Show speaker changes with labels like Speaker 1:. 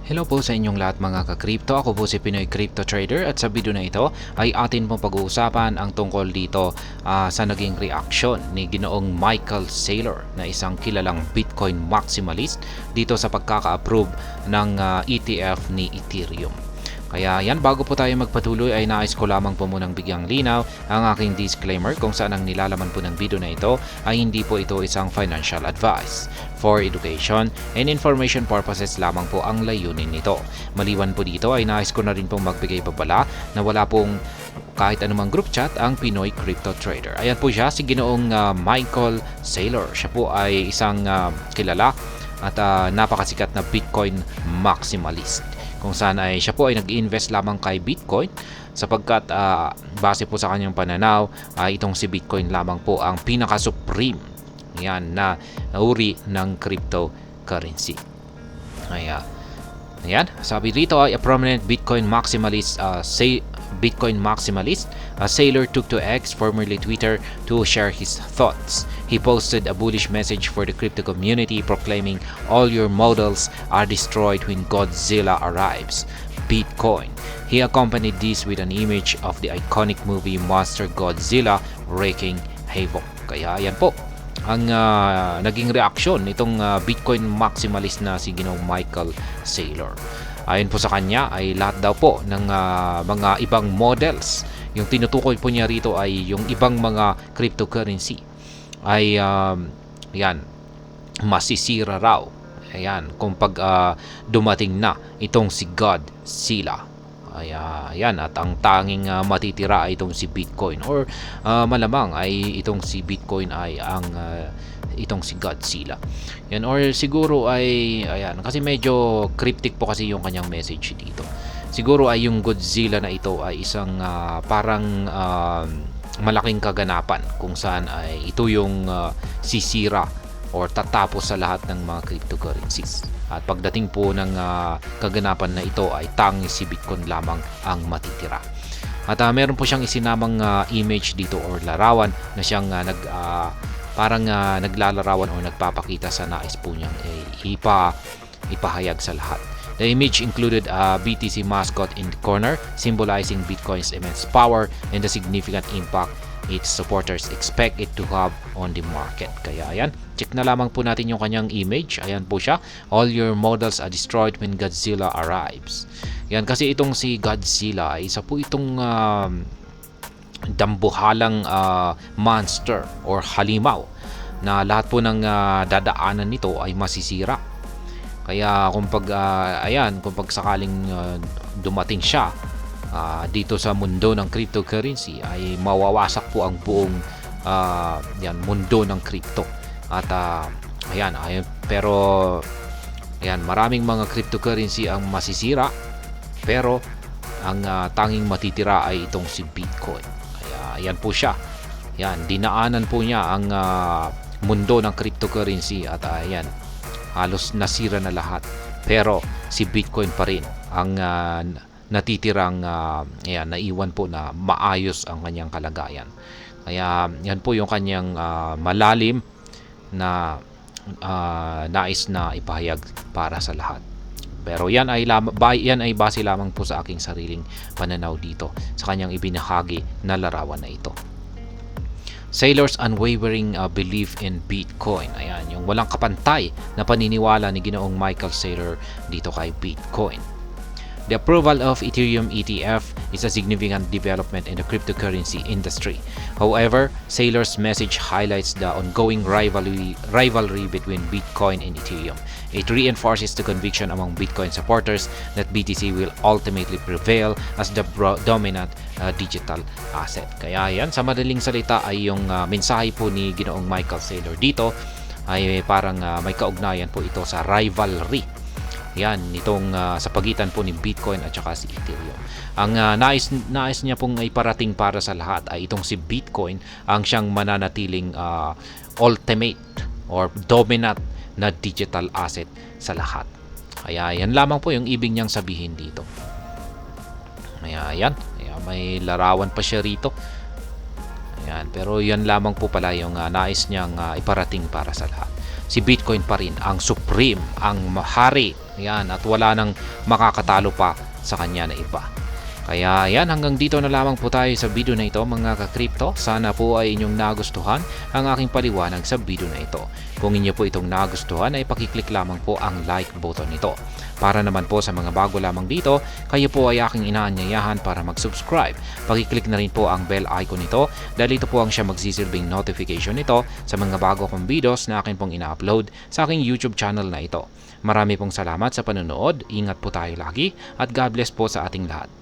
Speaker 1: Hello po sa inyong lahat mga ka-crypto. Ako po si Pinoy Crypto Trader at sa video na ito ay atin pong pag-uusapan ang tungkol dito sa naging reaction ni Ginoong Michael Saylor na isang kilalang Bitcoin maximalist dito sa pagkaka-approve ng ETF ni Ethereum. Kaya yan, bago po tayo magpatuloy ay nais ko lamang po munang bigyang linaw ang aking disclaimer kung saan ang nilalaman po ng video na ito ay hindi po ito isang financial advice. For education and information purposes lamang po ang layunin nito. Maliwan po dito ay nais ko na rin pong magbigay babala na wala pong kahit anumang group chat ang Pinoy Crypto Trader. Ayan po siya, si Ginoong Michael Saylor. Siya po ay isang kilala at napakasikat na Bitcoin maximalist, kung saan ay siya po ay nag-invest lamang kay Bitcoin sapagkat base po sa kanyang pananaw ay itong si Bitcoin lamang po ang pinaka-supreme yan na uri ng cryptocurrency. Ayan, sabi dito ay a prominent Bitcoin maximalist Saylor took to X, formerly Twitter, to share his thoughts. He posted a bullish message for the crypto community proclaiming all your models are destroyed when Godzilla arrives. Bitcoin. He accompanied this with an image of the iconic movie Monster Godzilla wreaking havoc. Kaya ayan po ang naging reaksyon nitong Bitcoin maximalist na si Ginoong Michael Saylor. Ayon po sa kanya ay lahat daw po ng mga ibang models, yung tinutukoy po niya rito ay yung ibang mga cryptocurrency ay yan, masisira raw. Ayan, kung pag dumating na itong si Godzilla. Ayan, at ang tanging matitira ay itong si Bitcoin or malamang ay itong si Bitcoin ay ang itong si Godzilla. Yan, or siguro ay ayan, kasi medyo cryptic po kasi yung kanyang message dito. Siguro ay yung Godzilla na ito ay isang parang malaking kaganapan kung saan ay ito yung sisira or tatapos sa lahat ng mga cryptocurrencies. At pagdating po ng kaganapan na ito ay tanging si Bitcoin lamang ang matitira. At meron po siyang isinamang image dito or larawan na siyang parang naglalarawan o nagpapakita sa nais po niyang ipahayag sa lahat. The image included a BTC mascot in the corner, symbolizing Bitcoin's immense power and the significant impact its supporters expect it to have on the market. Kaya ayan, check na lamang po natin yung kanyang image. Ayan po siya. All your models are destroyed when Godzilla arrives. Yan, kasi itong si Godzilla ay isa po itong dambuhalang monster or halimaw na lahat po ng dadaanan nito ay masisira. Kaya kung pag sakaling dumating siya dito sa mundo ng cryptocurrency ay mawawasak po ang buong mundo ng crypto. At pero maraming mga cryptocurrency ang masisira, pero ang tanging matitira ay itong si Bitcoin. Kaya ayan po siya. Yan, dinaanan po niya ang mundo ng cryptocurrency at halos nasira na lahat. Pero si Bitcoin pa rin ang natitirang naiwan po na maayos ang kanyang kalagayan. Kaya yan po yung kanyang malalim na nais na ipahayag para sa lahat. Pero yan ay base lamang po sa aking sariling pananaw dito sa kanyang ibinahagi na larawan na ito. Saylor's unwavering belief in Bitcoin. Ayan, yung walang kapantay na paniniwala ni Ginoong Michael Saylor dito kay Bitcoin. The approval of Ethereum ETF is a significant development in the cryptocurrency industry. However, Saylor's message highlights the ongoing rivalry between Bitcoin and Ethereum. It reinforces the conviction among Bitcoin supporters that BTC will ultimately prevail as the dominant digital asset. Kaya yan, sa madaling salita ay yung mensahe po ni Ginoong Michael Saylor dito ay parang may kaugnayan po ito sa rivalry. Yan, itong sa pagitan po ni Bitcoin at saka si Ethereum. Ang nais niya pong iparating para sa lahat ay itong si Bitcoin ang siyang mananatiling ultimate or dominant na digital asset sa lahat. Kaya yan lamang po yung ibig niyang sabihin dito. Kaya yan, may larawan pa siya rito. Ayan, pero yan lamang po pala yung nais niyang iparating para sa lahat. si Bitcoin pa rin ang supreme, ang hari. Yan, at wala nang makakatalo pa sa kanya na iba. Kaya yan, hanggang dito na lamang po tayo sa video na ito mga ka-crypto. Sana po ay inyong nagustuhan ang aking paliwanag sa video na ito. Kung inyo po itong nagustuhan ay pakiclick lamang po ang like button nito. Para naman po sa mga bago lamang dito, kayo po ay aking inaanyayahan para mag-subscribe. Pakiclick na rin po ang bell icon nito dahil ito po ang siya magsisilbing notification nito sa mga bago kong videos na akin pong ina-upload sa aking YouTube channel na ito. Marami pong salamat sa panonood, ingat po tayo lagi at God bless po sa ating lahat.